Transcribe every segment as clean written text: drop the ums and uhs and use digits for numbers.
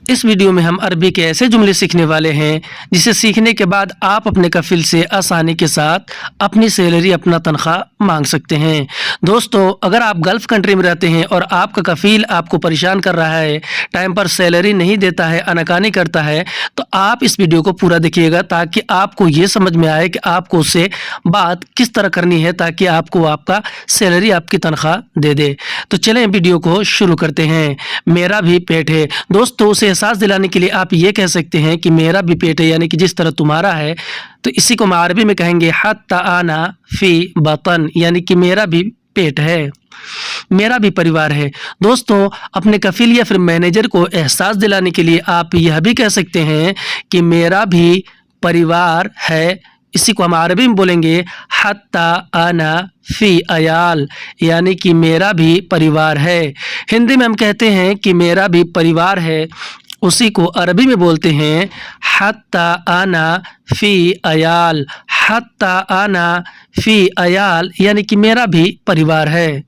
इस वीडियो में हम अरबी के ऐसे जुमले सीखने वाले हैं जिसे सीखने के बाद आप अपने कफिल से आसानी के साथ अपनी सैलरी, अपना तनख्वाह मांग सकते हैं। दोस्तों, अगर आप गल्फ़ कंट्री में रहते हैं और आपका कफिल आपको परेशान कर रहा है, टाइम पर सैलरी नहीं देता है, आनाकानी करता है, तो आप इस वीडियो को पूरा देखिएगा ताकि आपको ये समझ में आए कि आपको उससे बात किस तरह करनी है ताकि आपको आपका सैलरी, आपकी तनख्वाह दे दे। तो चलें वीडियो को शुरू करते हैं। मेरा भी पेट है। दोस्तों, उसे एहसास दिलाने के लिए आप ये कह सकते हैं कि मेरा भी पेट है, यानी कि जिस तरह तुम्हारा है, तो इसी को हम अरबी में कहेंगे हत्ता आना फी बतन, यानी कि मेरा भी पेट है, मेरा भी परिवार है। दोस्तों, अपने कफिल या फिर मैनेजर को एहसास दिलाने के लिए आप यह भी कह सकते हैं कि मेरा भी परिवार है। इसी को हम अरबी में बोलेंगे हत्ता आना फी अयाल, यानी कि मेरा भी परिवार है। हिंदी में हम कहते हैं कि मेरा भी परिवार है, उसी को अरबी में बोलते हैं हत्ता आना फी अयाल। हत्ता आना फी अयाल, यानी कि मेरा भी परिवार है,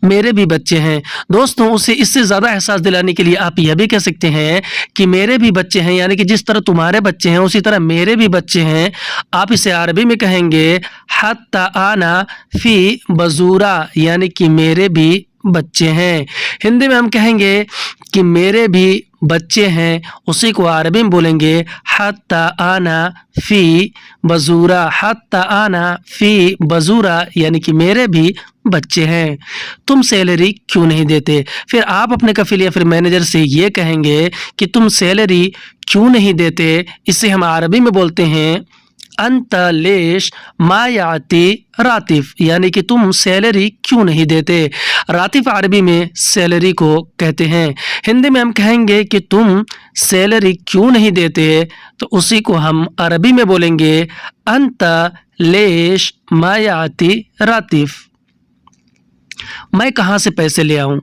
मेरे भी बच्चे हैं। दोस्तों, उसे इससे ज़्यादा एहसास दिलाने के लिए आप यह भी कह सकते हैं कि मेरे भी बच्चे हैं, यानी कि जिस तरह तुम्हारे बच्चे हैं उसी तरह मेरे भी बच्चे हैं। आप इसे अरबी में कहेंगे हत्ता आना फी बजूरा, यानी कि मेरे भी बच्चे हैं। हिंदी में हम कहेंगे कि मेरे भी बच्चे हैं, उसी को अरबी में बोलेंगे हत्ता आना फी बजूरा। हत्ता आना फी बजूरा, यानी कि मेरे भी बच्चे हैं। तुम सैलरी क्यों नहीं देते? फिर आप अपने कफिल या फिर मैनेजर से ये कहेंगे कि तुम सैलरी क्यों नहीं देते। इसे हम अरबी में बोलते हैं अंत लेश मायाती रातिफ, यानी कि तुम सैलरी क्यों नहीं देते। रातिफ अरबी में सैलरी को कहते हैं। हिंदी में हम कहेंगे कि तुम सैलरी क्यों नहीं देते, तो उसी को हम अरबी में बोलेंगे अंत लेश मायाती रातिफ। मैं कहाँ से पैसे ले आऊँ?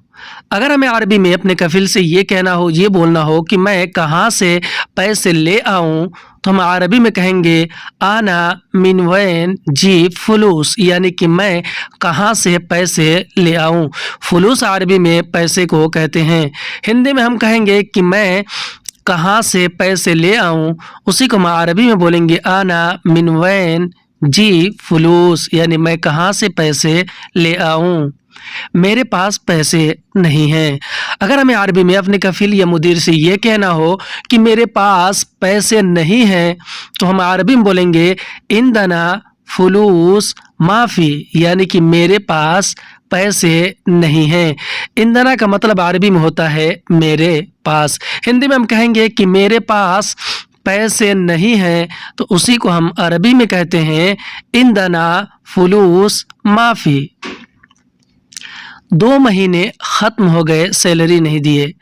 अगर हमें अरबी में अपने कफिल से ये कहना हो, ये बोलना हो कि मैं कहाँ से पैसे ले आऊँ, तो हम अरबी में कहेंगे आना मिन वैन जी फुलूस, यानी कि मैं कहाँ से पैसे ले आऊँ। फुलूस अरबी में पैसे को कहते हैं। हिंदी में हम कहेंगे कि मैं कहाँ से पैसे ले आऊँ, उसी को हम अरबी में बोलेंगे आना मिन वैन जी फुलूस, यानी मैं कहाँ से पैसे ले आऊँ। मेरे पास पैसे नहीं हैं। अगर हमें अरबी में अपने कफिल या मुदीर से ये कहना हो कि मेरे पास पैसे नहीं हैं, तो हम अरबी में बोलेंगे इंदना फुलूस माफ़ी, यानी कि मेरे पास पैसे नहीं हैं। इंदना का मतलब अरबी में होता है मेरे पास। हिंदी में हम कहेंगे कि मेरे पास पैसे नहीं हैं, तो उसी को हम अरबी में कहते हैं इंदना फुलूस माफ़ी। 2 महीने ख़त्म हो गए, सैलरी नहीं दिए।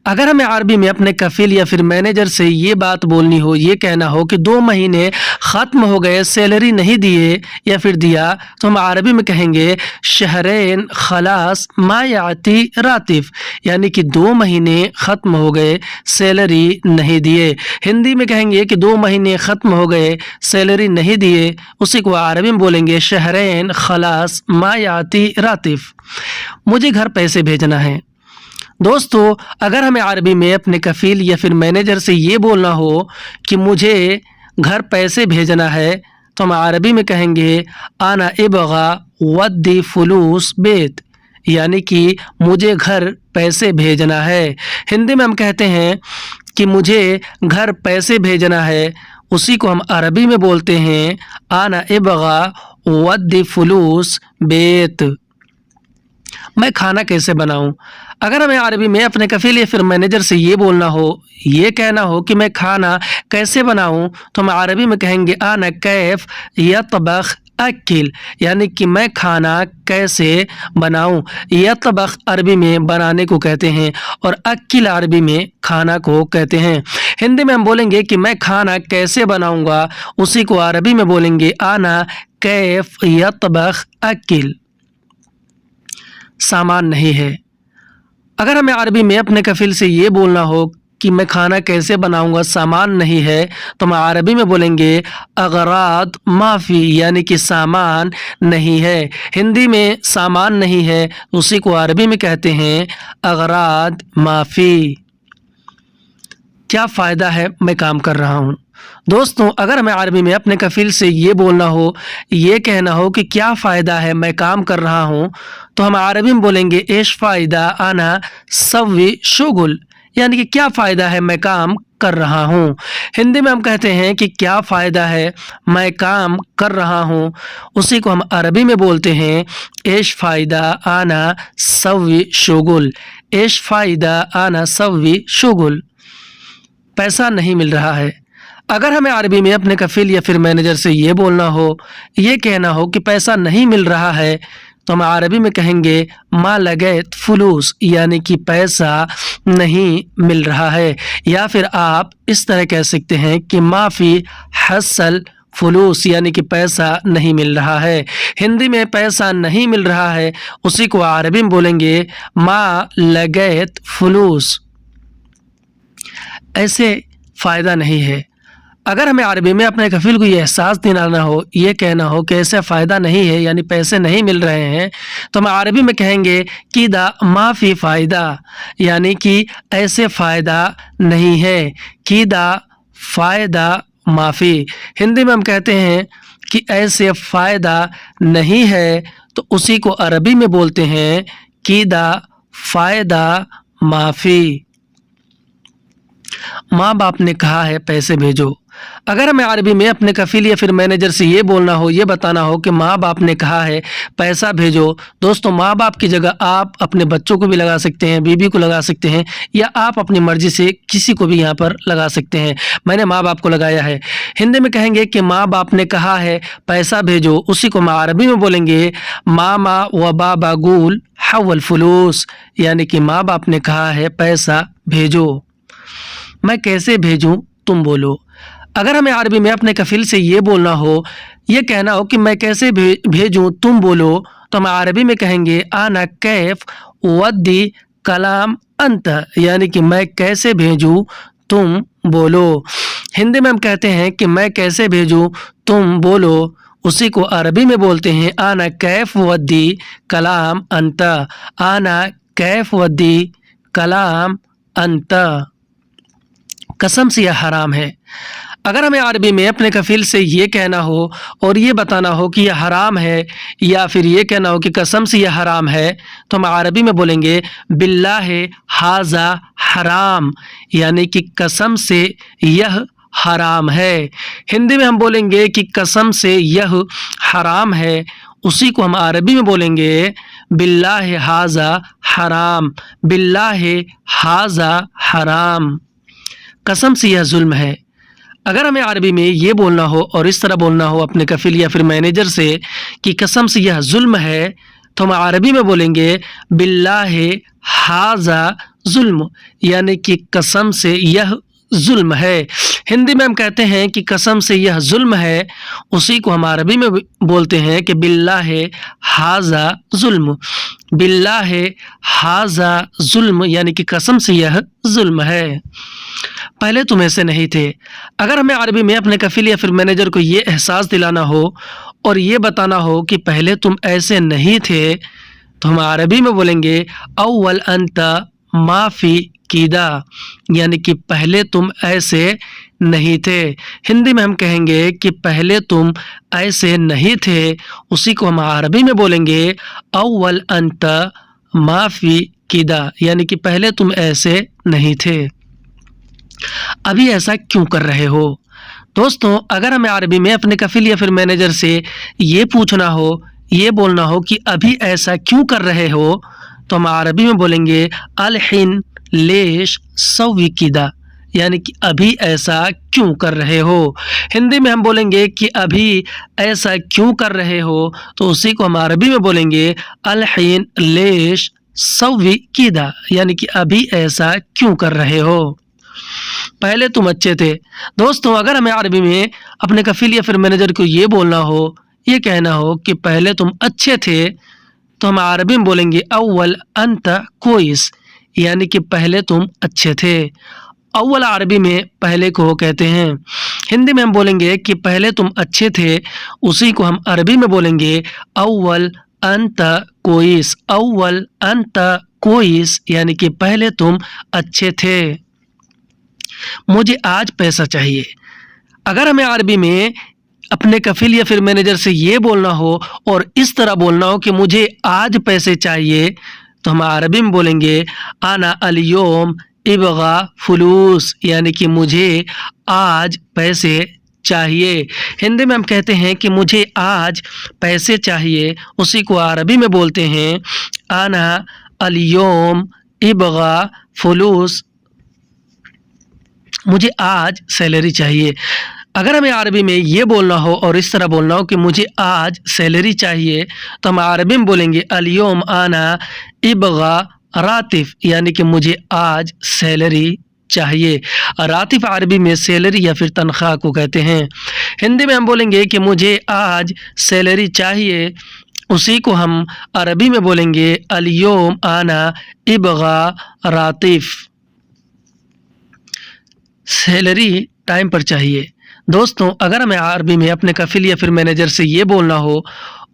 अगर हमें अरबी में अपने कफिल या फिर मैनेजर से ये बात बोलनी हो, ये कहना हो कि 2 महीने ख़त्म हो गए, सैलरी नहीं दिए या फिर दिया, तो हम अरबी में कहेंगे शहरैन खलास मायाती रातिफ, यानी कि 2 महीने ख़त्म हो गए, सैलरी नहीं दिए। हिंदी में कहेंगे कि 2 महीने ख़त्म हो गए, सैलरी नहीं दिए, उसी को अरबी में बोलेंगे शहरैन खलास मायाती रातिफ। मुझे घर पैसे भेजना है। दोस्तों, अगर हमें अरबी में अपने कफिल या फिर मैनेजर से ये बोलना हो कि मुझे घर पैसे भेजना है, तो हम अरबी में कहेंगे आना इबगा वद्दी फुलूस बेत, यानी कि मुझे घर पैसे भेजना है। हिंदी में हम कहते हैं कि मुझे घर पैसे भेजना है, उसी को हम अरबी में बोलते हैं आना इबगा वद्दी फुलूस बेत। मैं खाना कैसे बनाऊं? अगर हमें अरबी में अपने कफिल या फिर मैनेजर से ये बोलना हो, ये कहना हो कि मैं खाना कैसे बनाऊं, तो हम अरबी में कहेंगे आना कैफ यतबख अकिल, यानी कि मैं खाना कैसे बनाऊं। यतबख अरबी में बनाने को कहते हैं और अकिल अरबी में खाना को कहते हैं। हिंदी में हम बोलेंगे कि मैं खाना कैसे बनाऊंगा, उसी को अरबी में बोलेंगे आना कैफ यतबख अकिल। सामान नहीं है। अगर हमें अरबी में अपने कफिल से ये बोलना हो कि मैं खाना कैसे बनाऊंगा, सामान नहीं है, तो हम अरबी में बोलेंगे अगराद माफ़ी, यानी कि सामान नहीं है। हिंदी में सामान नहीं है, उसी को अरबी में कहते हैं अगराद माफ़ी। क्या फ़ायदा है मैं काम कर रहा हूँ। दोस्तों अगर हमें अरबी में अपने कफ़ील से ये बोलना हो, ये कहना हो कि क्या फ़ायदा है मैं काम कर रहा हूँ, तो हम अरबी में बोलेंगे एश फ़ायदा आना सव्वी शुगुल, यानी कि क्या फ़ायदा है मैं काम कर रहा हूँ। हिंदी में हम कहते हैं कि क्या फ़ायदा है मैं काम कर रहा हूँ, उसी को हम अरबी में बोलते हैं एश फ़ायदा आना सव्वी शुगुल। एश फ़ायदा आना सव्वी शुगुल, पैसा नहीं मिल रहा है। अगर हमें अरबी में अपने कफ़ील या फिर मैनेजर से ये बोलना हो, ये कहना हो कि पैसा नहीं मिल रहा है, तो हम अरबी में कहेंगे मा लगैत फुलूस, यानी कि पैसा नहीं मिल रहा है। या फिर आप इस तरह कह सकते हैं कि माफ़ी हसल फुलूस, यानी कि पैसा नहीं मिल रहा है। हिंदी में पैसा नहीं मिल रहा है, उसी को अरबी में बोलेंगे मा लगैत फुलूस, ऐसे फ़ायदा नहीं है। अगर हमें अरबी में अपने कफ़ील को ये एहसास दिलाना हो, ये कहना हो कि ऐसा फ़ायदा नहीं है, यानी पैसे नहीं मिल रहे हैं, तो हम अरबी में कहेंगे कीदा माफ़ी फ़ायदा, यानी कि ऐसे फ़ायदा नहीं है। कीदा फ़ायदा माफ़ी। हिंदी में हम कहते हैं कि ऐसे फ़ायदा नहीं है, तो उसी को अरबी में बोलते हैं कीदा फ़ायदा माफ़ी। माँ बाप ने कहा है पैसे भेजो। अगर हमें अरबी में अपने कफ़ील या फिर मैनेजर से ये बोलना हो, ये बताना हो कि माँ बाप ने कहा है पैसा भेजो, दोस्तों माँ बाप की जगह आप अपने बच्चों को भी लगा सकते हैं, बीबी को लगा सकते हैं, या आप अपनी मर्जी से किसी को भी यहाँ पर लगा सकते हैं। मैंने माँ बाप को लगाया है। हिंदी में कहेंगे कि माँ बाप ने कहा है पैसा भेजो, उसी को हम अरबी में बोलेंगे मामा व बाबा गुल हवल फुलूस, यानी कि माँ बाप ने कहा है पैसा भेजो। मैं कैसे भेजूं तुम बोलो। अगर हमें अरबी में अपने कफ़ील से ये बोलना हो, ये कहना हो कि मैं कैसे भेजूं तुम बोलो, तो हम अरबी में कहेंगे आना कैफ वद्दी कलाम अंत, यानी कि मैं कैसे भेजूं तुम बोलो। हिंदी में हम कहते हैं कि मैं कैसे भेजूं तुम बोलो, उसी को अरबी में बोलते हैं आना कैफ वद्दी कलाम अंत। आना कैफ वद्दी कलाम अंत। कसम से यह हराम है। अगर हमें अरबी में अपने कफ़ील से ये कहना हो और ये बताना हो कि यह हराम है, या फिर ये कहना हो कि कसम से यह हराम है, तो हम अरबी में बोलेंगे बिल्लाहि हाज़ा हराम, यानी कि कसम से यह हराम है। हिंदी में हम बोलेंगे कि कसम से यह हराम है, उसी को हम अरबी में बोलेंगे बिल्लाहि हाज़ा हराम। बिल्लाहि हाज़ा हराम, कसम से यह जुल्म है। अगर हमें अरबी में ये बोलना हो और इस तरह बोलना हो अपने कफ़ील या फिर मैनेजर से कि कसम से यह जुल्म है, तो हम अरबी में बोलेंगे बिल्लाहि हाज़ा जुल्म, यानी कि कसम से यह जुल्म है। हिंदी में हम कहते हैं कि कसम से यह जुल्म है, उसी को हम अरबी में बोलते हैं कि बिल्लाहि हाज़ा जुल्म। बिल्लाहि हाज़ा जुल्म, यानी कि कसम से यह जुल्म है। पहले तुम ऐसे नहीं थे। अगर हमें अरबी में अपने कफ़ील या फिर मैनेजर को ये एहसास दिलाना हो और ये बताना हो कि पहले तुम ऐसे नहीं थे, तो हम अरबी में बोलेंगे अव्वल अंत माफ़ी कीदा, यानी कि पहले तुम ऐसे नहीं थे। हिंदी में हम कहेंगे कि पहले तुम ऐसे नहीं थे, उसी को हम अरबी में बोलेंगे अव्वल अंत माफ़ी कीदा, यानी कि पहले तुम ऐसे नहीं थे, अभी ऐसा क्यों कर रहे हो। दोस्तों अगर हमें अरबी में अपने कफ़ील या फिर मैनेजर से ये पूछना हो, ये बोलना हो कि अभी ऐसा क्यों कर रहे हो, तो हम अरबी में बोलेंगे अलहिन लेश सव्वी कीदा, यानी कि अभी ऐसा क्यों कर रहे हो। हिंदी में हम बोलेंगे कि अभी ऐसा क्यों कर रहे हो, तो उसी को हम अरबी में बोलेंगे अलहिन लेश सव्वी कीदा, यानी कि अभी ऐसा क्यों कर रहे हो, पहले तुम अच्छे थे। दोस्तों अगर हमें अरबी में अपने कफ़ील या फिर मैनेजर को ये बोलना हो, ये कहना हो कि पहले तुम अच्छे थे, तो हम अरबी में बोलेंगे अव्वल अंत कोइस, यानी कि पहले तुम अच्छे थे। अव्वल अरबी में पहले को कहते हैं। हिंदी में हम बोलेंगे कि पहले तुम अच्छे थे, उसी को हम अरबी में बोलेंगे अव्वल अंत कोइस। अव्वल अंत कोइस, यानी कि पहले तुम अच्छे थे। मुझे आज पैसा चाहिए। अगर हमें अरबी में अपने कफिल या फिर मैनेजर से ये बोलना हो और इस तरह बोलना हो कि मुझे आज पैसे चाहिए, तो हम अरबी में बोलेंगे आना अल-यौम इबगा फुलूस, यानी कि मुझे आज पैसे चाहिए। हिंदी में हम कहते हैं कि मुझे आज पैसे चाहिए, उसी को अरबी में बोलते हैं आना अल-यौम इबगा फुलूस, मुझे आज सैलरी चाहिए। अगर हमें अरबी में ये बोलना हो और इस तरह बोलना हो कि मुझे आज सैलरी चाहिए, तो हम अरबी में बोलेंगे अल-यौम आना इबगा रातिफ, यानी कि मुझे आज सैलरी चाहिए। रातिफ अरबी में सैलरी या फिर तनख्वाह को कहते हैं। हिंदी में हम बोलेंगे कि मुझे आज सैलरी चाहिए, उसी को हम अरबी में बोलेंगे अल-यौम आना इबगा रातिफ, सैलरी टाइम पर चाहिए। दोस्तों, अगर हमें अरबी में अपने कफिल या फिर मैनेजर से ये बोलना हो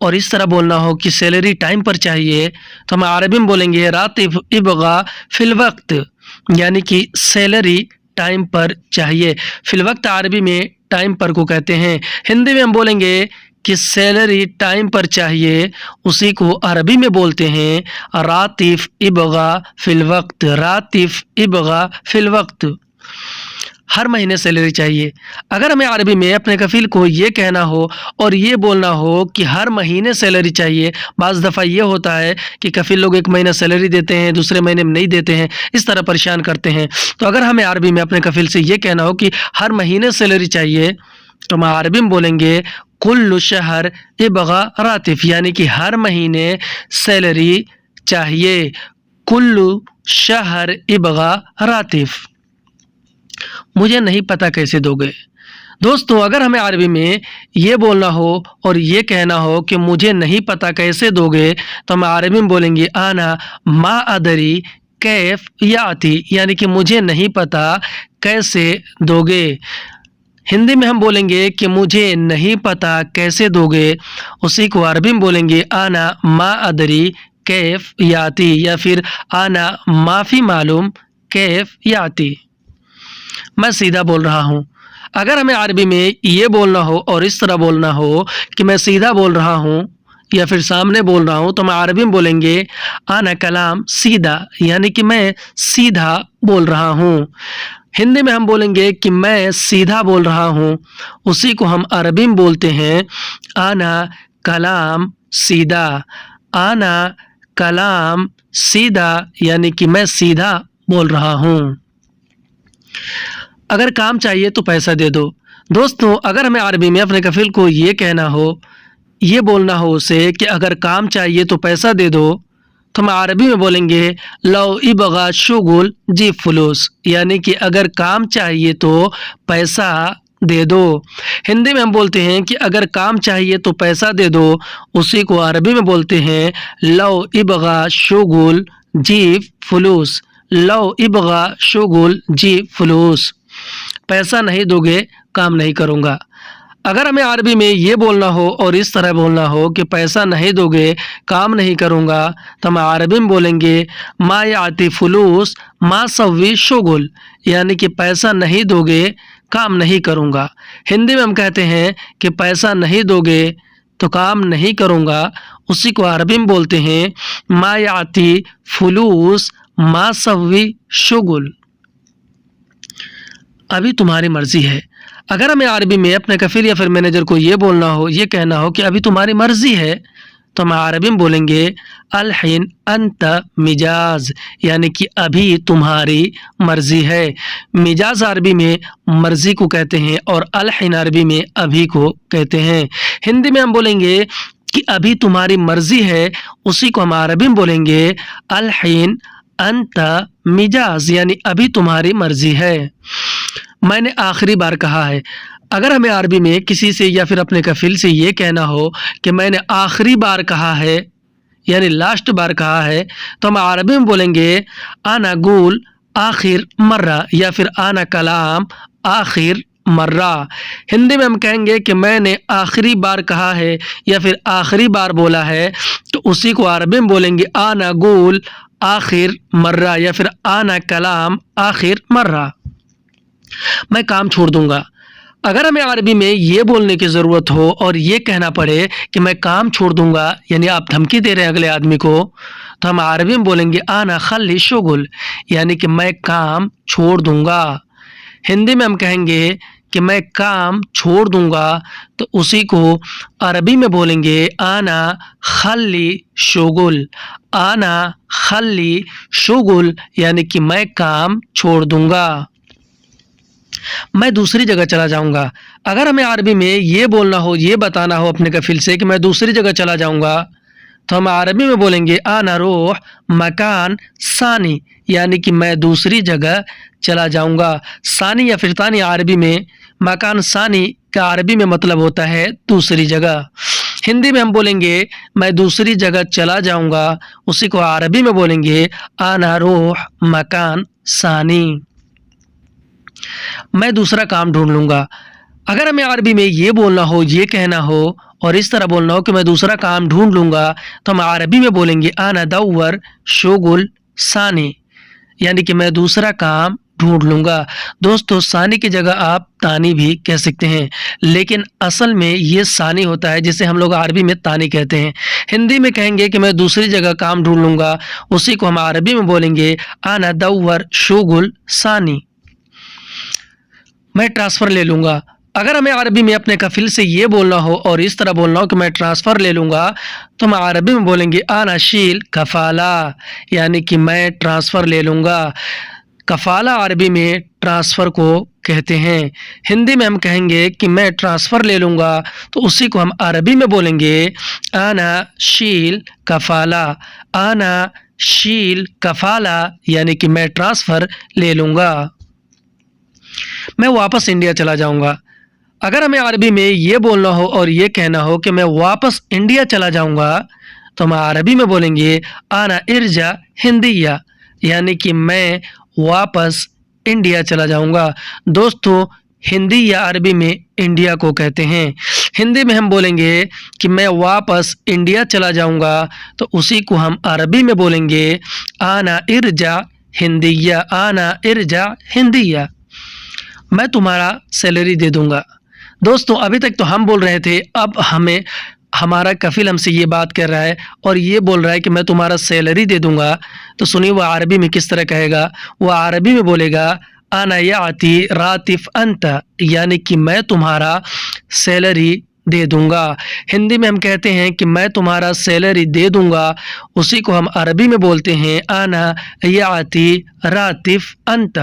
और इस तरह बोलना हो कि सैलरी टाइम पर चाहिए, तो हम अरबी में बोलेंगे रातिफ इबगा फिल वक्त, यानी कि सैलरी टाइम पर चाहिए। फिल वक्त अरबी में टाइम पर को कहते हैं। हिंदी में हम बोलेंगे कि सैलरी टाइम पर चाहिए, उसी को अरबी में बोलते हैं रातिफ इबगा फिल वक्त, रातिफ इबगा फिल वक्त, हर महीने सैलरी चाहिए। अगर हमें अरबी में अपने कफिल को ये कहना हो और ये बोलना हो कि हर महीने सैलरी चाहिए, बाज़ दफ़ा ये होता है कि कफिल लोग एक महीना सैलरी देते हैं, दूसरे महीने में नहीं देते हैं, इस तरह परेशान करते हैं। तो अगर हमें अरबी में अपने कफिल से ये कहना हो कि हर महीने सैलरी चाहिए, तो हम अरबी में बोलेंगे कुल्लु शहर इबगा रातिफ, यानी कि हर महीने सैलरी चाहिए। कुल्लु शहर इबगा रातिफ, मुझे नहीं पता कैसे दोगे। दोस्तों, अगर हमें अरबी में ये बोलना हो और ये कहना हो कि मुझे नहीं पता कैसे दोगे, तो हम अरबी में बोलेंगे आना मा अदरी कैफ याती, यानी कि मुझे नहीं पता कैसे दोगे। हिंदी में हम बोलेंगे कि मुझे नहीं पता कैसे दोगे, उसी को अरबी में बोलेंगे आना मा अदरी कैफ याती, या फिर आना माफ़ी मालूम कैफ याती, मैं सीधा बोल रहा हूँ। अगर हमें अरबी में ये बोलना हो और इस तरह बोलना हो कि मैं सीधा बोल रहा हूँ या फिर सामने बोल रहा हूँ, तो हम अरबी में बोलेंगे आना कलाम सीधा, यानी कि मैं सीधा बोल रहा हूँ। हिंदी में हम बोलेंगे कि मैं सीधा बोल रहा हूँ, उसी को हम अरबी में बोलते हैं आना कलाम सीधा, आना कलाम सीधा, यानी कि मैं सीधा बोल रहा हूँ। अगर काम चाहिए तो पैसा दे दो। दोस्तों, अगर हमें अरबी में अपने कफिल को ये कहना हो, ये बोलना हो उसे कि अगर काम चाहिए तो पैसा दे दो, तो हम अरबी में बोलेंगे लो इबगा शुगुल जी फुलूस, यानी कि अगर काम चाहिए तो पैसा दे दो। हिंदी में हम बोलते हैं कि अगर काम चाहिए तो पैसा दे दो, उसी को अरबी में बोलते हैं लो इबगा शुगुल जी फुलूस, लो इबगा शुगुल जी फुलूस, पैसा नहीं दोगे काम नहीं करूँगा। अगर हमें अरबी में ये बोलना हो और इस तरह बोलना हो कि पैसा नहीं दोगे काम नहीं करूँगा, तो हम अरबी में बोलेंगे मा याती फुलूस मा सव्वी शुगुल, यानी कि पैसा नहीं दोगे काम नहीं करूँगा। हिंदी में हम कहते हैं कि पैसा नहीं दोगे तो काम नहीं करूँगा, उसी को अरबी में बोलते हैं मा याती फुलूस मा सव्वी शुगुल, अभी तुम्हारी मर्जी है। अगर हमें अरबी में अपने कफिल या फिर मैनेजर को ये बोलना हो, ये कहना हो कि अभी तुम्हारी मर्जी है, तो हम अरबी में बोलेंगे अल-हिन अंत मिजाज, यानी कि अभी तुम्हारी मर्जी है। मिजाज अरबी में मर्जी को कहते हैं और अल-हिन अरबी में अभी को कहते हैं। हिंदी में हम बोलेंगे कि अभी तुम्हारी मर्जी है, उसी को हम अरबी में बोलेंगे अल-हिन अंत मिजाज, यानी अभी तुम्हारी मर्जी है। मैंने आखिरी बार कहा है। अगर हमें अरबी में किसी से या फिर अपने कफिल से ये कहना हो कि मैंने आखिरी बार कहा है, यानी लास्ट बार कहा है, तो हम अरबी में बोलेंगे आना गुल आखिर मर्रा, या फिर आना कलाम आखिर मर्रा। हिंदी में हम कहेंगे कि मैंने आखिरी बार कहा है या फिर आखिरी बार बोला है, तो उसी को अरबी में बोलेंगे आना गुल आखिर मर्रा, या फिर आना कलाम आखिर मर्रा। मैं काम छोड़ दूंगा। अगर हमें अरबी में ये बोलने की ज़रूरत हो और ये कहना पड़े कि मैं काम छोड़ दूंगा, यानी आप धमकी दे रहे हैं अगले आदमी को, तो हम अरबी में बोलेंगे आना खल्ली शुगुल, यानी कि मैं काम छोड़ दूंगा। हिंदी में हम कहेंगे कि मैं काम छोड़ दूंगा, तो उसी को अरबी में बोलेंगे आना खल्ली शुगुल। आना खल्ली शुगुल, यानी कि मैं काम छोड़ दूंगा। मैं दूसरी जगह चला जाऊंगा। अगर हमें अरबी में ये बोलना हो, ये बताना हो अपने कफिल से कि मैं दूसरी जगह चला जाऊंगा, तो हम अरबी में बोलेंगे आना रोह मकान सानी, यानी कि मैं दूसरी जगह चला जाऊंगा। सानी या फिर तानी अरबी में, मकान सानी का अरबी में मतलब होता है दूसरी जगह। हिंदी में हम बोलेंगे मैं दूसरी जगह चला जाऊंगा, उसी को अरबी में बोलेंगे आना रोह मकान सानी। मैं दूसरा काम ढूंढ लूंगा। अगर हमें अरबी में ये बोलना हो, ये कहना हो और इस तरह बोलना हो कि मैं दूसरा काम ढूंढ लूंगा, तो हम अरबी में बोलेंगे आना दौवर शुगुल सानी, यानी कि मैं दूसरा काम ढूंढ लूंगा। दोस्तों, सानी की जगह आप तानी भी कह सकते हैं, लेकिन असल में ये सानी होता है, जिसे हम लोग अरबी में तानी कहते हैं। हिंदी में कहेंगे कि मैं दूसरी जगह काम ढूंढ लूंगा, उसी को हम अरबी में बोलेंगे आना दौवर शुगुल सानी। मैं ट्रांसफ़र ले लूँगा। अगर हमें अरबी में अपने कफ़िल से ये बोलना हो और इस तरह बोलना हो कि मैं ट्रांसफ़र ले लूँगा, तो हम अरबी में बोलेंगे आना शील कफ़ाला, यानी कि मैं ट्रांसफ़र ले लूँगा। कफ़ाला अरबी में ट्रांसफ़र को कहते हैं। हिंदी में हम कहेंगे कि मैं ट्रांसफ़र ले लूँगा, तो उसी को हम अरबी में बोलेंगे आना शील कफ़ाला। आना शील कफ़ाला, यानी कि मैं ट्रांसफ़र ले लूँगा। मैं वापस इंडिया चला जाऊंगा। अगर हमें अरबी में ये बोलना हो और ये कहना हो कि मैं वापस इंडिया चला जाऊंगा, तो हम अरबी में बोलेंगे आना इर्जा हिंदिया, यानी कि मैं वापस इंडिया चला जाऊंगा। दोस्तों, हिंदी या अरबी में इंडिया को कहते हैं। हिंदी में हम बोलेंगे कि मैं वापस इंडिया चला जाऊंगा, तो उसी को हम अरबी में बोलेंगे आना इर्जा हिंदिया। आना इर्जा हिंदिया। मैं तुम्हारा सैलरी दे दूंगा। दोस्तों, अभी तक तो हम बोल रहे थे, अब हमें हमारा कफिल हमसे ये बात कर रहा है और ये बोल रहा है कि मैं तुम्हारा सैलरी दे दूंगा। तो सुनिए वह अरबी में किस तरह कहेगा। वह अरबी में बोलेगा आना याती रातिफ अंत, यानी कि मैं तुम्हारा सैलरी दे दूंगा। हिंदी में हम कहते हैं कि मैं तुम्हारा सैलरी दे दूंगा, उसी को हम अरबी में बोलते हैं आना याती रातिफ अंत।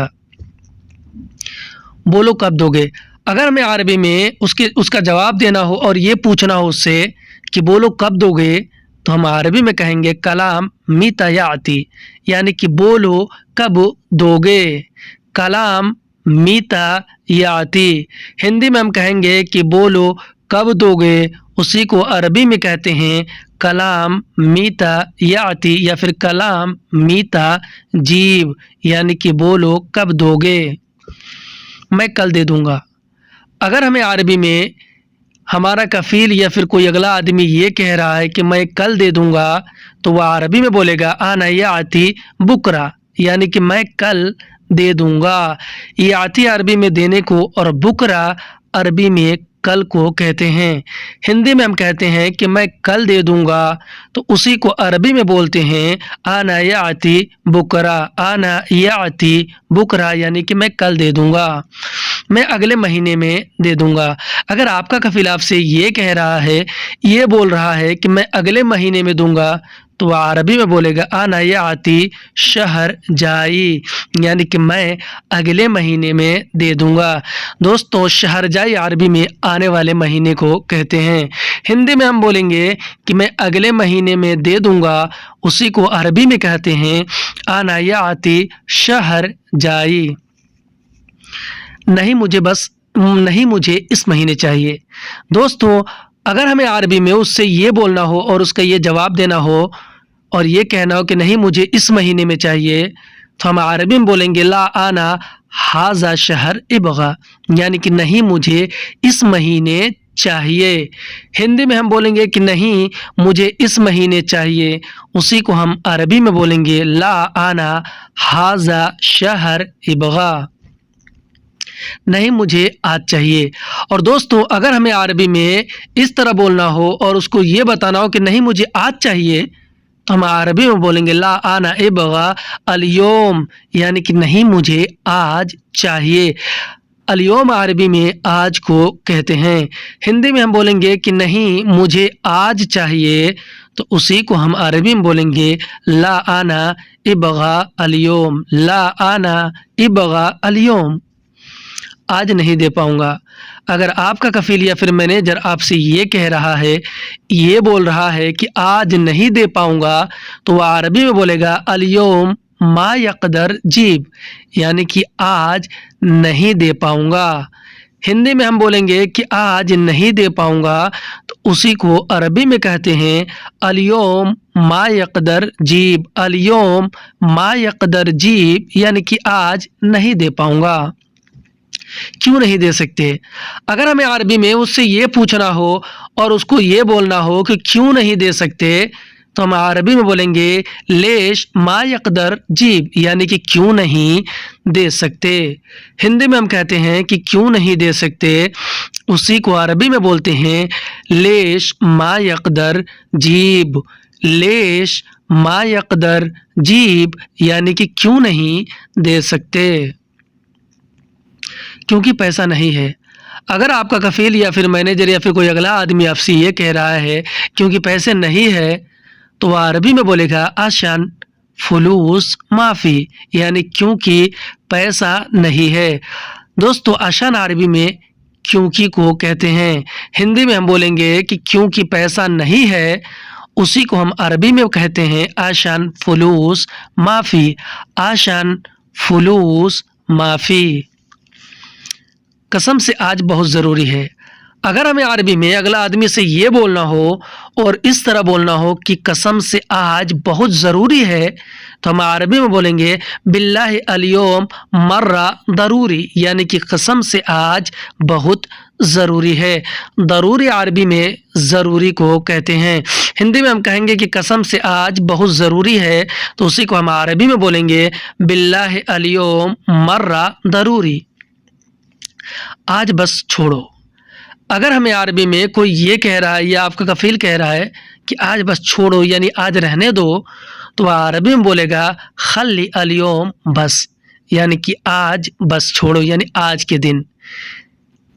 बोलो कब दोगे। अगर हमें अरबी में उसका जवाब देना हो और ये पूछना हो उससे कि बोलो कब दोगे, तो हम अरबी में कहेंगे कलाम मीता याती, यानी कि बोलो कब दोगे। कलाम मीता याती। हिंदी में हम कहेंगे कि बोलो कब दोगे, उसी को अरबी में कहते हैं कलाम मीता याती या फिर कलाम मीता जीव, यानी कि बोलो कब दोगे। मैं कल दे दूंगा। अगर हमें अरबी में हमारा कफ़ील या फिर कोई अगला आदमी ये कह रहा है कि मैं कल दे दूंगा, तो वह अरबी में बोलेगा आना याती बुकरा, यानी कि मैं कल दे दूंगा। याती अरबी में देने को और बुकरा अरबी में कल को कहते हैं। हिंदी में हम कहते हैं कि मैं कल दे दूंगा, तो उसी को अरबी में बोलते हैं आना याती बुकरा। आना याती बुकरा, यानी कि मैं कल दे दूंगा। मैं अगले महीने में दे दूंगा। अगर आपका कफिल आपसे ये कह रहा है, ये बोल रहा है कि मैं अगले महीने में दूंगा, तो वह अरबी में बोलेगा आना याती शहर जाई, यानी कि मैं अगले महीने में दे दूंगा। दोस्तों, शहर जाई अरबी में आने वाले महीने को कहते हैं। हिंदी में हम बोलेंगे कि मैं अगले महीने में दे दूंगा, उसी को अरबी में कहते हैं आना याती शहर जाई। नहीं मुझे इस महीने चाहिए। दोस्तों, अगर हमें अरबी में उससे ये बोलना हो और उसका ये जवाब देना हो और ये कहना हो कि नहीं मुझे इस महीने में चाहिए, तो हम अरबी में बोलेंगे ला आना हाजा शहर इबगा, यानी कि नहीं मुझे इस महीने चाहिए। हिंदी में हम बोलेंगे कि नहीं मुझे इस महीने चाहिए, उसी को हम अरबी में बोलेंगे ला आना हाजा शहर इबगा। नहीं मुझे आज चाहिए। और दोस्तों अगर हमें अरबी में इस तरह बोलना हो और उसको ये बताना हो कि नहीं मुझे आज चाहिए, तो हम अरबी में बोलेंगे ला आना इबगा अल-यौम, यानी कि नहीं मुझे आज चाहिए। अल-यौम अरबी में आज को कहते हैं। हिंदी में हम बोलेंगे कि नहीं मुझे आज चाहिए, तो उसी को हम अरबी में बोलेंगे ला आना इबगा अल-यौम, ला आना इबगा अल-यौम, आज नहीं दे पाऊंगा। अगर आपका कफील या फिर मैनेजर आपसे ये कह रहा है, ये बोल रहा है कि आज नहीं दे पाऊंगा, तो वह अरबी में बोलेगा अल-यौम मा यक़दर जीब, यानी कि आज नहीं दे पाऊंगा। हिंदी में हम बोलेंगे कि आज नहीं दे पाऊंगा, तो उसी को अरबी में कहते हैं अल-यौम मा यक़दर जीब, अल-यौम मा यक़दर जीब, यानी कि आज नहीं दे पाऊंगा। क्यों नहीं दे सकते? अगर हमें अरबी में उससे ये पूछना हो और उसको ये बोलना हो कि क्यों नहीं दे सकते, तो हम अरबी में बोलेंगे लेश मा यक़दर जीब, यानी कि क्यों नहीं दे सकते। हिंदी में हम कहते हैं कि क्यों नहीं दे सकते, उसी को अरबी में बोलते हैं लेश मा यक़दर जीब, लेश मा यक़दर जीब, यानी कि क्यों नहीं दे सकते, क्योंकि पैसा नहीं है। अगर आपका कफील या फिर मैनेजर या फिर कोई अगला आदमी आपसे ये कह रहा है क्योंकि पैसे नहीं है, तो वह अरबी में बोलेगा आशान फुलूस माफ़ी, यानी क्योंकि पैसा नहीं है। दोस्तों आशान अरबी में क्योंकि को कहते हैं। हिंदी में हम बोलेंगे कि क्योंकि पैसा नहीं है, उसी को हम अरबी में कहते हैं आशान फुलूस माफ़ी, आशान फुलूस माफ़ी। कसम से आज बहुत ज़रूरी है। अगर हमें अरबी में अगला आदमी से ये बोलना हो और इस तरह बोलना हो कि कसम से आज बहुत ज़रूरी है, तो हम अरबी में बोलेंगे बिल्लाहि अल-यौम मर्रा दरूरी, यानी कि कसम से आज बहुत ज़रूरी है। ज़रूरी अरबी में ज़रूरी को कहते हैं। हिंदी में हम कहेंगे कि कसम से आज बहुत ज़रूरी है, तो उसी को हम अरबी में बोलेंगे बिल्लाहि अल-यौम मर्रा दरूरी, आज बस छोड़ो। अगर हमें अरबी में कोई ये कह रहा है या आपका कफील कह रहा है कि आज बस छोड़ो, यानी आज रहने दो, तो वह अरबी में बोलेगा खल्ली अल-यौम बस, यानी कि आज बस छोड़ो, यानी आज के दिन।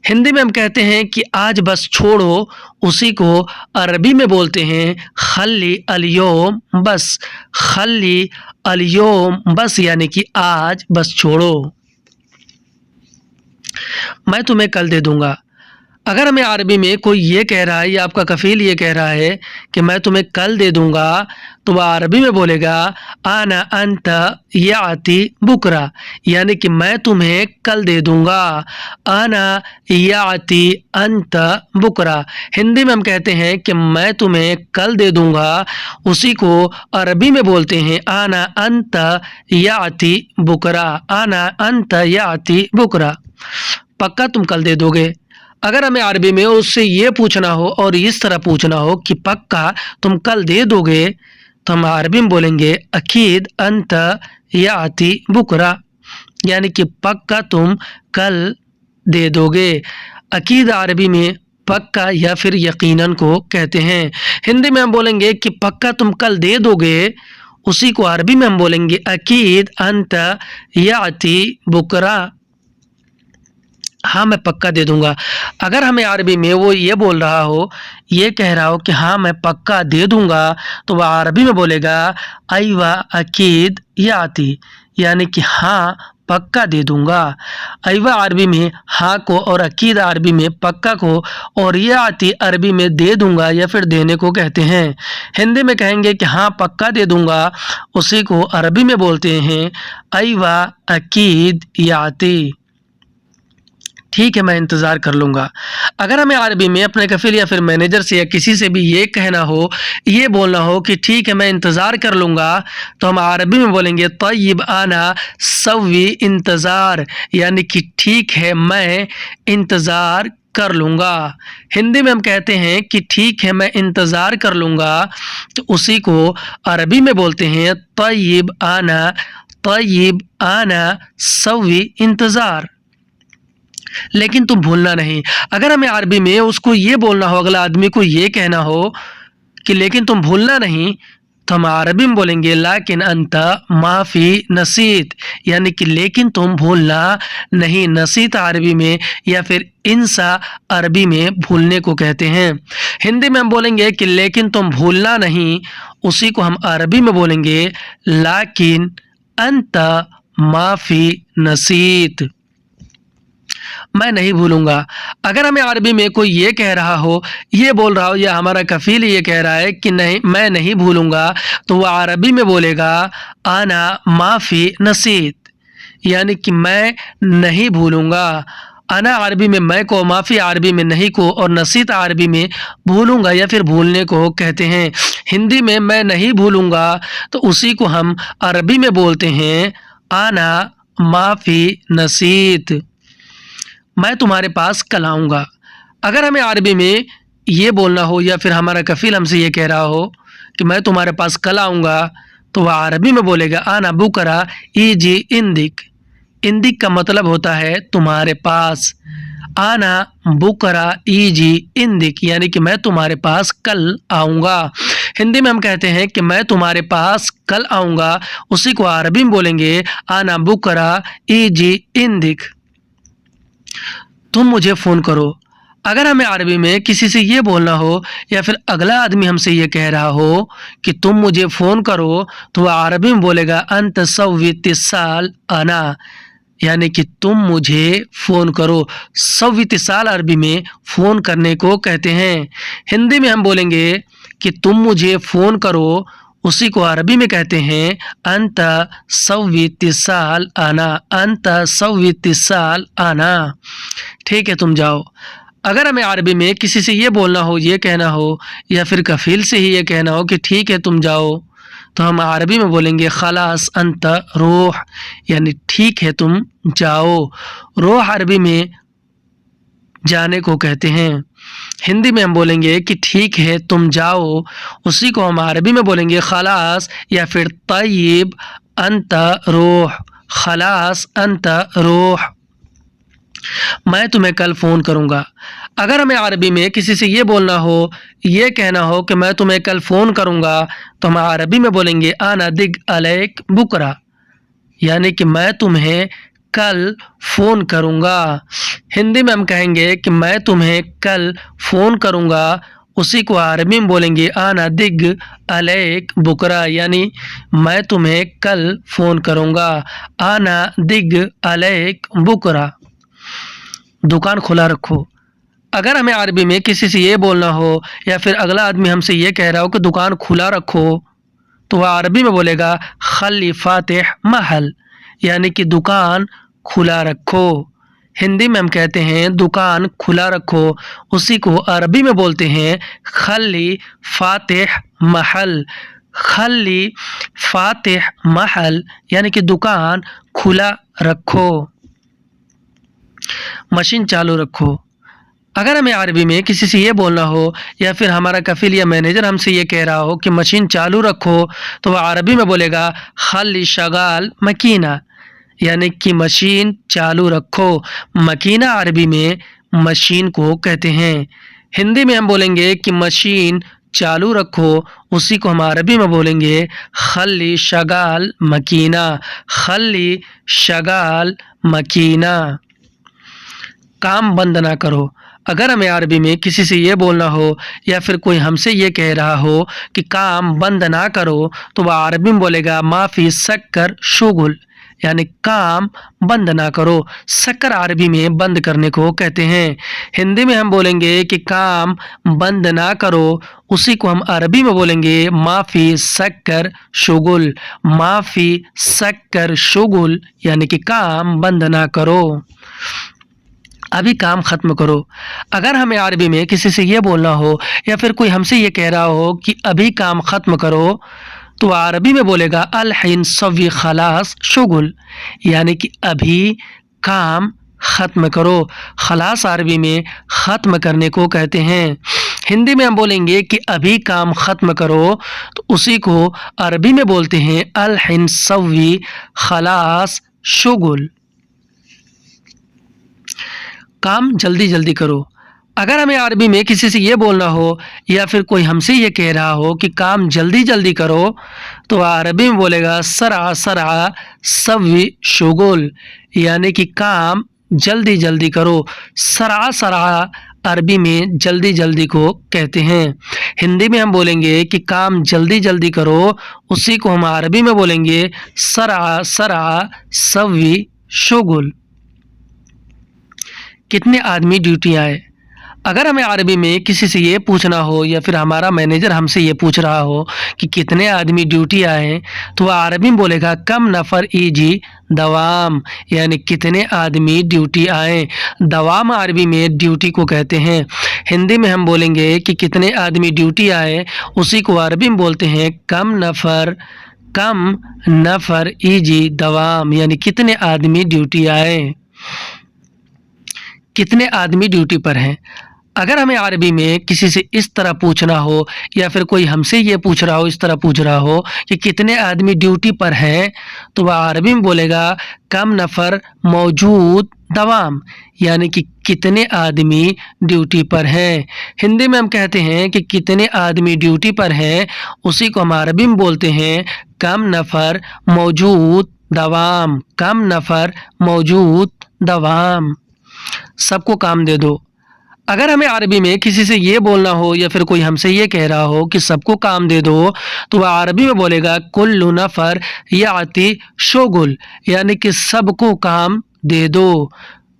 हिंदी में हम कहते हैं कि आज बस छोड़ो, उसी को अरबी में बोलते हैं खल्ली अल-यौम बस, खल्ली अल-यौम बस, यानी कि आज बस छोड़ो। मैं तुम्हें कल दे दूंगा। अगर हमें अरबी में कोई ये कह रहा है या आपका कफील ये कह रहा है कि मैं तुम्हें कल दे दूंगा, तो वह अरबी में बोलेगा आना अंत याती बुकरा, यानी कि मैं तुम्हें कल दे दूंगा। आना याती अंत बुकरा। हिंदी में हम कहते हैं कि मैं तुम्हें कल दे दूंगा, उसी को अरबी में बोलते हैं आना अंत याती बुकरा, आना अंत याती बुकरा, पक्का तुम कल दे दोगे। अगर हमें अरबी में उससे ये पूछना हो और इस तरह पूछना हो कि पक्का तुम कल दे दोगे, तो हम अरबी में बोलेंगे अकीद अंत याती बुकरा, यानी कि पक्का तुम कल दे दोगे। अकीद अरबी में पक्का या फिर यकीनन को कहते हैं। हिंदी में हम बोलेंगे कि पक्का तुम कल दे दोगे, उसी को अरबी में हम बोलेंगे अकीद अंत याती बुकरा, हाँ मैं पक्का दे दूंगा। अगर हमें अरबी में वो ये बोल रहा हो, ये कह रहा हो कि हाँ मैं पक्का दे दूंगा, तो वह अरबी में बोलेगा अयवा अकीद याती, यानी कि हाँ पक्का दे दूंगा। अयवा अरबी में हाँ को और अकीद अरबी में पक्का को और याती अरबी में दे दूंगा या फिर देने को कहते हैं। हिंदी में कहेंगे कि हाँ पक्का दे दूंगा, उसी को अरबी में बोलते हैं अयवा अकीद याती। ठीक है मैं इंतज़ार कर लूँगा। अगर हमें अरबी में अपने कफील या फिर मैनेजर से या किसी से भी ये कहना हो, ये बोलना हो कि ठीक है मैं इंतज़ार कर लूँगा, तो हम अरबी में बोलेंगे तय्यब आना सवी इंतज़ार, यानी कि ठीक है मैं इंतज़ार कर लूँगा। हिंदी में हम कहते हैं कि ठीक है मैं इंतज़ार कर लूँगा, तो उसी को अरबी में बोलते हैं तय्यब आना सवी इंतज़ार। لیکن تم بھولنا نہیں۔ اگر ہمیں عربی میں اس کو یہ بولنا ہو، اگلا آدمی کو یہ کہنا ہو کہ لیکن تم بھولنا نہیں، تو ہم عربی میں بولیں گے لیکن انت ما فی نسیت، یعنی کہ لیکن تم بھولنا نہیں۔ نسیت عربی میں یا پھر انسا عربی میں بھولنے کو کہتے ہیں۔ ہندی میں ہم بولیں گے کہ لیکن تم بھولنا نہیں، اسی کو ہم عربی میں بولیں گے لیکن انت ما فی نسیت، میں نہیں بھولوں گا۔ اگر ہمیں عربی میں کوئی یہ کہہ رہا ہو، یہ بول رہا ہو، یا ہمارا کفیل یہ کہہ رہا ہے کہ نہیں میں نہیں بھولوں گا، تو وہ عربی میں بولے گا انا ما فی نسیت، یعنی کہ میں نہیں بھولوں گا۔ انا عربی میں میں کو، معافی عربی میں نہیں کو، اور نسیت عربی میں بھولوں گا یا پھر بھولنے کو کہتے ہیں۔ ہندی میں نہیں بھولوں گا، تو اسی کو ہم عربی میں بولتے ہیں انا ما فی نسیت، میں تمہارے پاس کل آؤں گا۔ اگر ہمیں عربی میں یہ بولنا ہو یا پھر ہمارا کفیل ہم سے یہ کہہ رہا ہو کہ میں تمہارے پاس کل آؤں گا، تو وہ عربی میں بولے گا انا بکرا ایجی اندک۔ اندک کا مطلب ہوتا ہے تمہارے پاس۔ انا بکرا ایجی اندک، یعنی کہ میں تمہارے پاس کل آؤں گا۔ ہندی میں ہم کہتے ہیں کہ میں تمہارے پاس کل آؤں گا، اسی کو عربی میں بولیں گے انا بکرا ایجی اندک، تم مجھے فون کرو۔ اگر ہمیں عربی میں کسی سے یہ بولنا ہو یا پھر اگلا آدمی ہم سے یہ کہہ رہا ہو کہ تم مجھے فون کرو، تو وہ عربی میں بولے گا انت سوی اتصال انا، یعنی کہ تم مجھے فون کرو۔ سوی اتصال عربی میں فون کرنے کو کہتے ہیں۔ ہندی میں ہم بولیں گے کہ تم مجھے فون کرو، اسی کو عربی میں کہتے ہیں انت سوی اتصال انا، انت سوی اتصال انا، ٹھیک ہے تم جاؤ۔ اگر ہمیں عربی میں کسی سے یہ بولنا ہو، یہ کہنا ہو، یا پھر کفیل سے ہی یہ کہنا ہو کہ ٹھیک ہے تم جاؤ، تو ہم عربی میں بولیں گے خلاص انت روح، یعنی ٹھیک ہے تم جاؤ۔ روح عربی میں جانے کو کہتے ہیں۔ ہندی میں ہم بولیں گے کہ ٹھیک ہے تم جاؤ، اسی کو ہم عربی میں بولیں گے خلاص یا پھر طیب انت روح، خلاص انت روح، میں تمہیں کل فون کروں گا۔ اگر ہمیں عربی میں کسی سے یہ بولنا ہو، یہ کہنا ہو کہ میں تمہیں کل فون کروں گا، تو ہم عربی میں بولیں گے انا دگ علیک بکرا، یعنی کہ میں تمہیں کل فون کروں گا۔ ہندی میں ہم کہیں گے کہ میں تمہیں کل فون کروں گا، اسی کو عربی میں بولیں گے انا دگ علیک بکرا، یعنی میں تمہیں کل فون کروں گا۔ انا دگ علیک بکرا، دکان کھلا رکھو۔ اگر ہمیں عربی میں کسی سے یہ بولنا ہو یا پھر اگلا آدمی ہم سے یہ کہہ رہا ہو کہ دکان کھلا رکھو، تو وہ عربی میں بولے گا خلی فاتح محل، یعنی کہ دکان کھلا رکھو۔ ہندی میں ہم کہتے ہیں دکان کھلا رکھو، اسی کو عربی میں بولتے ہیں خلی فاتح محل، خلی فاتح محل، یعنی کہ دکان کھلا رکھو، مشین چالو رکھو۔ اگر ہمیں عربی میں کسی سے یہ بولنا ہو یا پھر ہمارا کفیل یا مینیجر ہم سے یہ کہہ رہا ہو کہ مشین چالو رکھو، تو وہ عربی میں بولے گا خلی شغال مکینہ، یعنی کہ مشین چالو رکھو۔ مکینہ عربی میں مشین کو کہتے ہیں۔ ہندی میں ہم بولیں گے کہ مشین چالو رکھو، اسی کو ہم عربی میں بولیں گے خلی شغال مکینہ، خلی شغال مکینہ، کام بند نہ کرو۔ اگر ہمیں عربی میں کسی سے یہ بولنا ہو یا پھر کوئی ہم سے یہ کہہ رہا ہو کہ کام بند نہ کرو، تو وہ عربی میں بولے گا ما فی سکر شغل، یعنی کام بند نہ کرو۔ سکر عربی میں بند کرنے کو کہتے ہیں۔ ہندی میں ہم بولیں گے کہ کام بند نہ کرو، اسی کو ہم عربی میں بولیں گے ما فی سکر شغل، ما فی سکر شغل، یعنی کہ کام بند نہ کرو، ابھی کام ختم کرو۔ اگر ہمیں عربی میں کسی سے یہ بولنا ہو یا پھر کوئی ہم سے یہ کہہ رہا ہو کہ ابھی کام ختم کرو، تو وہ عربی میں بولے گا الحین سوی خلاص شغل، یعنی کہ ابھی کام ختم کرو۔ خلاص عربی میں ختم کرنے کو کہتے ہیں۔ ہندی میں ہم بولیں گے کہ ابھی کام ختم کرو، تو اسی کو عربی میں بولتے ہیں الحین سوی خلاص شغل۔ काम जल्दी जल्दी करो। अगर हमें अरबी में किसी से ये बोलना हो या फिर कोई हमसे ये कह रहा हो कि काम जल्दी जल्दी करो, तो अरबी में बोलेगा सरा सरा सवी शुगुल, यानी कि काम जल्दी जल्दी करो। सरा सरा अरबी में जल्दी जल्दी को कहते हैं। हिंदी में हम बोलेंगे कि काम जल्दी जल्दी करो, उसी को हम अरबी में बोलेंगे सरा सरा सवी शुगुल। कितने आदमी ड्यूटी आए। अगर हमें अरबी में किसी से ये पूछना हो या फिर हमारा मैनेजर हमसे ये पूछ रहा हो कि कितने आदमी ड्यूटी आए, तो वह अरबी में बोलेगा कम नफ़र ईजी दवाम, यानी कितने आदमी ड्यूटी आए। दवाम अरबी में ड्यूटी को कहते हैं। हिंदी में हम बोलेंगे कि कितने आदमी ड्यूटी आए, उसी को अरबी में बोलते हैं कम नफ़र ईजी दवाम, यानी कितने आदमी ड्यूटी आए। कितने आदमी ड्यूटी पर हैं। अगर हमें अरबी में किसी से इस तरह पूछना हो या फिर कोई हमसे ये पूछ रहा हो, इस तरह पूछ रहा हो कि कितने आदमी ड्यूटी पर हैं, तो वह अरबी में बोलेगा कम नफ़र मौजूद दवाम, यानी कि कितने आदमी ड्यूटी पर हैं। हिंदी में हम कहते हैं कि कितने आदमी ड्यूटी पर हैं, उसी को हम अरबी में बोलते हैं कम नफ़र मौजूद दवाम, कम नफ़र मौजूद दवाम। सबको काम दे दो। अगर हमें अरबी में किसी से ये बोलना हो या फिर कोई हमसे ये कह रहा हो कि सबको काम दे दो, तो वह अरबी में बोलेगा कुल्लु नफ़र याती शुगुल, यानी कि सबको काम दे दो।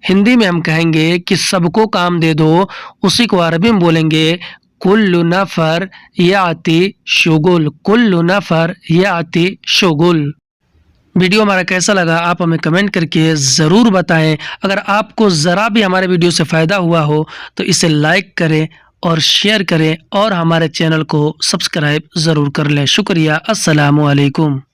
हिंदी में हम कहेंगे कि सबको काम दे दो, उसी को अरबी में बोलेंगे कुल्लु नफ़र याती शुगुल, कुल्लु नफ़र याती शुगुल। वीडियो हमारा कैसा लगा आप हमें कमेंट करके ज़रूर बताएं। अगर आपको ज़रा भी हमारे वीडियो से फ़ायदा हुआ हो तो इसे लाइक करें और शेयर करें और हमारे चैनल को सब्सक्राइब ज़रूर कर लें। शुक्रिया। अस्सलामु अलैकुम।